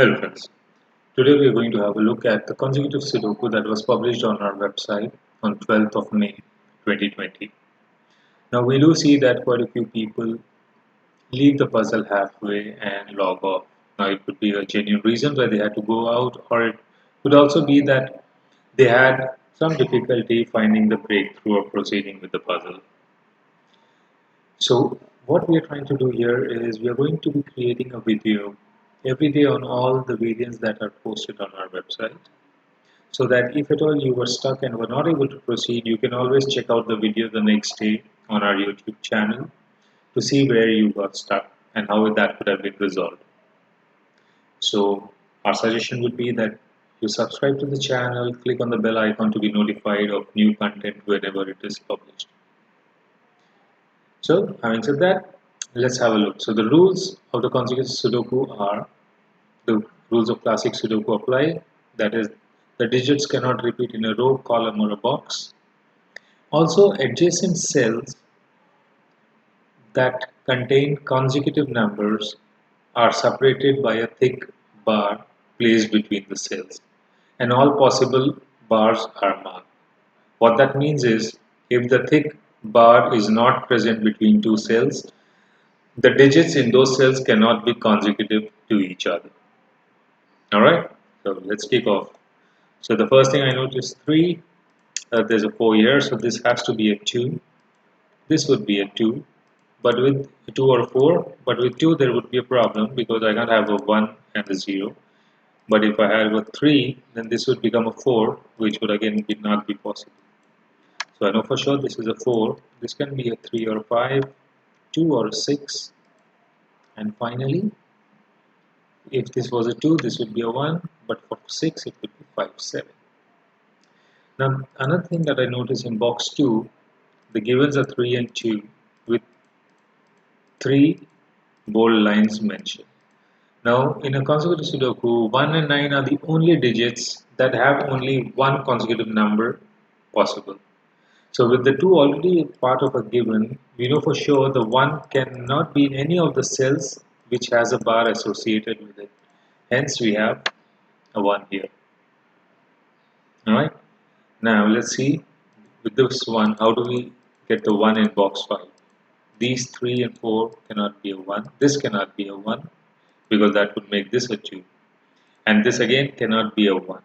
Hello friends, today we are going to have a look at the consecutive Sudoku that was published on our website on 12th of May 2020. Now we do see that quite a few people leave the puzzle halfway and log off. Now it could be a genuine reason why they had to go out, or it could also be that they had some difficulty finding the breakthrough or proceeding with the puzzle. So what we are trying to do here is we are going to be creating a video every day on all the variants that are posted on our website, so that if at all you were stuck and were not able to proceed, you can always check out the video the next day on our YouTube channel to see where you got stuck and how that could have been resolved. So our suggestion would be that you subscribe to the channel, click on the bell icon to be notified of new content whenever it is published. So having said that, let's have a look. So the rules of the consecutive Sudoku are: the rules of classic Sudoku apply. That is, the digits cannot repeat in a row, column, or a box. Also, adjacent cells that contain consecutive numbers are separated by a thick bar placed between the cells, and all possible bars are marked. What that means is, if the thick bar is not present between two cells, the digits in those cells cannot be consecutive to each other. Alright, so let's kick off. So the first thing I noticed 3, there's a 4 here, so this has to be a 2. This would be a 2, but with 2 or 4, but with 2 there would be a problem because I can't have a 1 and a 0. But if I have a 3, then this would become a 4, which would again not be possible. So I know for sure this is a 4, this can be a 3 or a 5, 2 or a 6, and finally, if this was a 2, this would be a 1, but for 6 it would be 5, 7. Now, another thing that I notice in box 2, the givens are 3 and 2 with 3 bold lines mentioned. Now, in a consecutive Sudoku, 1 and 9 are the only digits that have only one consecutive number possible. So, with the 2 already part of a given, we know for sure the 1 cannot be in any of the cells which has a bar associated with it. Hence, we have a 1 here. Alright, now let's see with this one, how do we get the 1 in box 5? These 3 and 4 cannot be a 1. This cannot be a 1 because that would make this a 2. And this again cannot be a 1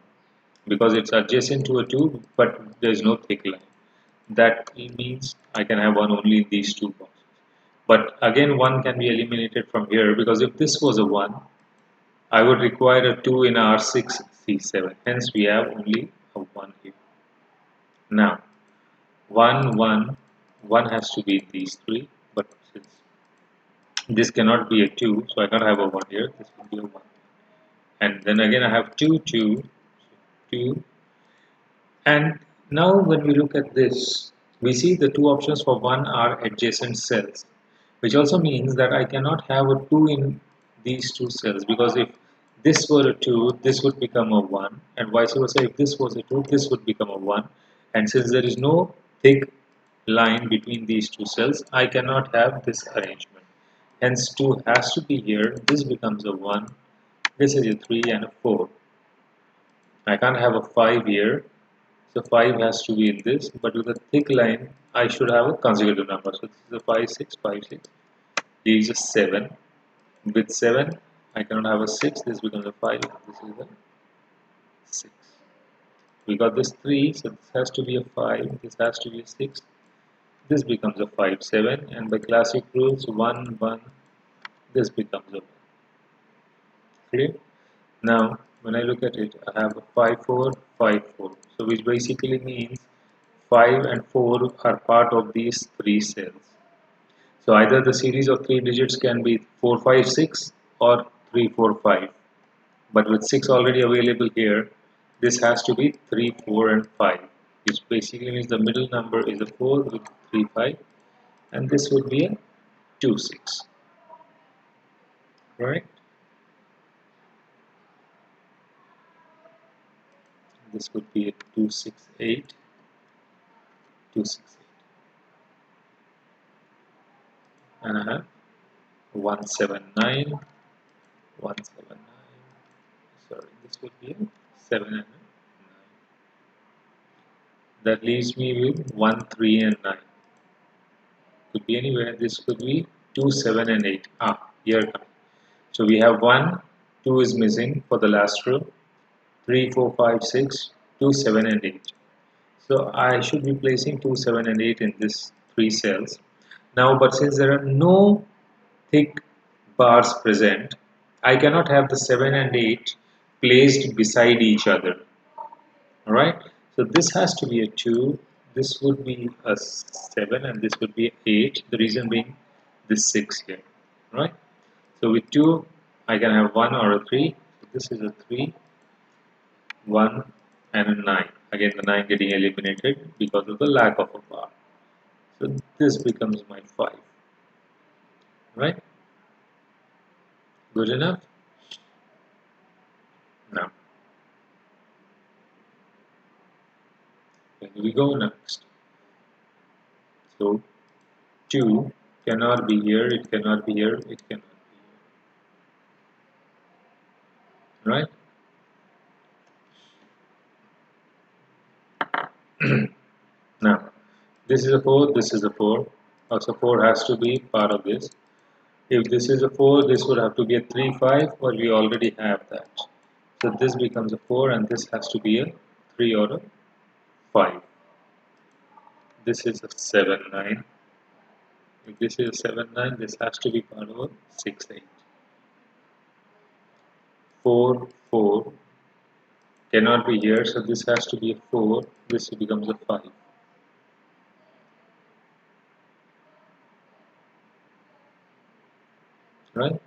because it's adjacent to a 2 but there is no thick line. That means I can have 1 only in these two boxes. But again 1 can be eliminated from here because if this was a 1, I would require a 2 in R6, C7. Hence we have only a 1 here. Now 1, 1, 1 has to be these 3, but since this cannot be a 2, so I can't have a 1 here, this will be a 1. And then again I have 2, 2, 2. And now when we look at this, we see the two options for 1 are adjacent cells, which also means that I cannot have a 2 in these two cells, because if this were a 2, this would become a 1, and vice versa, if this was a 2, this would become a 1. And since there is no thick line between these two cells, I cannot have this arrangement. Hence 2 has to be here, this becomes a 1, this is a 3 and a 4. I can't have a 5 here, so 5 has to be in this, but with a thick line, I should have a consecutive number. So this is a 5, 6, 5, 6, leaves a 7. With 7, I cannot have a 6, this becomes a 5, this is a 6. We got this 3, so this has to be a 5, this has to be a 6, this becomes a 5, 7, and by classic rules, 1, 1, this becomes a 1. Okay? Now, when I look at it, I have a 5, 4, 5, 4. So which basically means 5 and 4 are part of these three cells. So either the series of three digits can be 4, 5, 6 or 3, 4, 5. But with 6 already available here, this has to be 3, 4 and 5. Which basically means the middle number is a 4 with 3, 5. And this would be a 2, 6. Right? This would be a 2, 6, 8. 2, 6, 8. And I have 179, 179, this would be a 7 and a 9. That leaves me with 1, 3 and 9. Could be anywhere. This could be 2, 7 and 8. Here comes. So we have 1, 2 is missing for the last row. 3, 4, 5, 6, 2, 7 and 8. So I should be placing 2, 7 and 8 in this 3 cells. Now, but since there are no thick bars present, I cannot have the 7 and 8 placed beside each other. Alright, so this has to be a 2, this would be a 7 and this would be 8, the reason being this 6 here. Right, so with 2 I can have 1 or a 3, so this is a 3, 1 and a 9. Again the 9 getting eliminated because of the lack of a bar. So this becomes my 5. Right, good enough. Now when we go next, so 2 cannot be here, it cannot be here, it cannot be here. Right, now this is a 4, this is a 4, so 4 has to be part of this. If this is a 4, this would have to be a 3, 5, but we already have that. So this becomes a 4 and this has to be a 3 or a 5. This is a 7, 9. If this is a 7, 9, this has to be part of a 6, 8. 4, 4 cannot be here, so this has to be a 4, this becomes a 5. Right?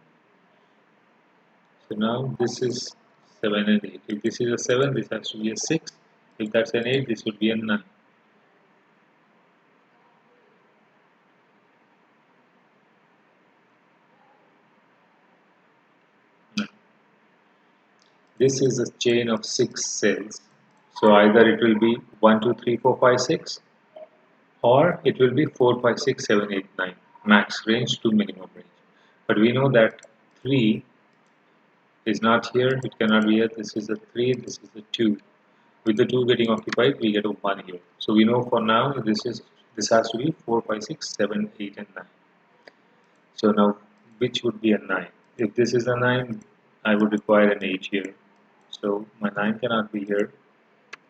So now this is 7 and 8. If this is a 7, this has to be a 6. If that's an 8, this would be a 9. This is a chain of 6 cells. So either it will be 1, 2, 3, 4, 5, 6, or it will be 4, 5, 6, 7, 8, 9. Max range to minimum range. But we know that 3 is not here, it cannot be here. This is a 3, this is a 2. With the 2 getting occupied, we get a 1 here. So we know for now this has to be 4, 5, 6, 7, 8 and 9. So now which would be a 9? If this is a 9, I would require an 8 here. So my 9 cannot be here.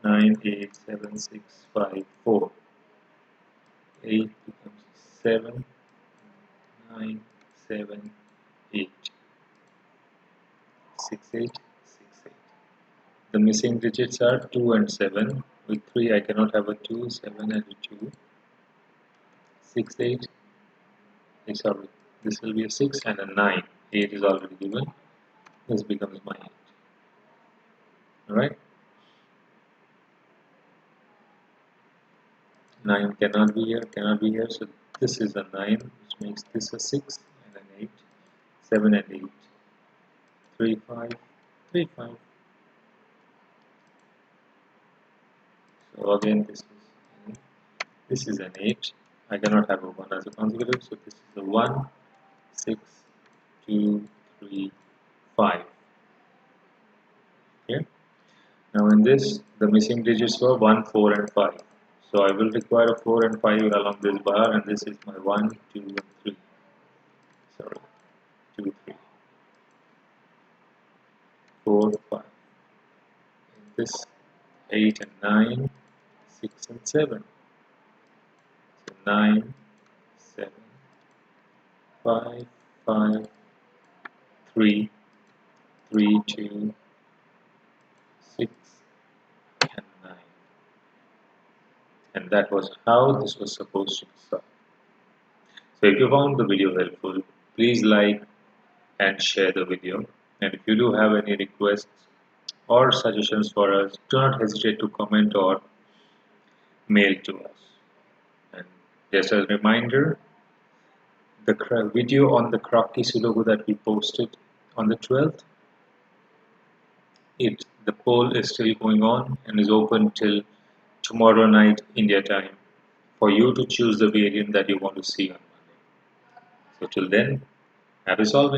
9, 8, 7, 6, 5, 4. 8 becomes 7, 9, 7, 8. 6, 8, 6, 8. The missing digits are 2 and 7. With 3 I cannot have a 2, 7 and a 2. 6, 8. Sorry, this will be a 6 and a 9. 8 is already given. This becomes my 8. Alright? 9 cannot be here, cannot be here. So this is a 9, which makes this a 6 and an 8. 7 and 8. 3, 5, 3, 5. So again, this is an 8. I cannot have a 1 as a consecutive, so this is a 1, 6, 2, 3, 5. Okay. Now in this, the missing digits were 1, 4, and 5. So I will require a 4 and 5 along this bar, and this is my 1, 2, and 3. Sorry, 2, 3, 4, 5. In this, 8 and 9, 6 and 7. So 9, 7, 5, 5, 3, 3, 2, 6, and 9. And that was how this was supposed to be solved. So if you found the video helpful, please like and share the video. And if you do have any requests or suggestions for us, do not hesitate to comment or mail to us. And just as a reminder, the video on the Crocky Sudoku that we posted on the 12th, the poll is still going on and is open till tomorrow night India time for you to choose the variant that you want to see on Monday. So till then, happy solving.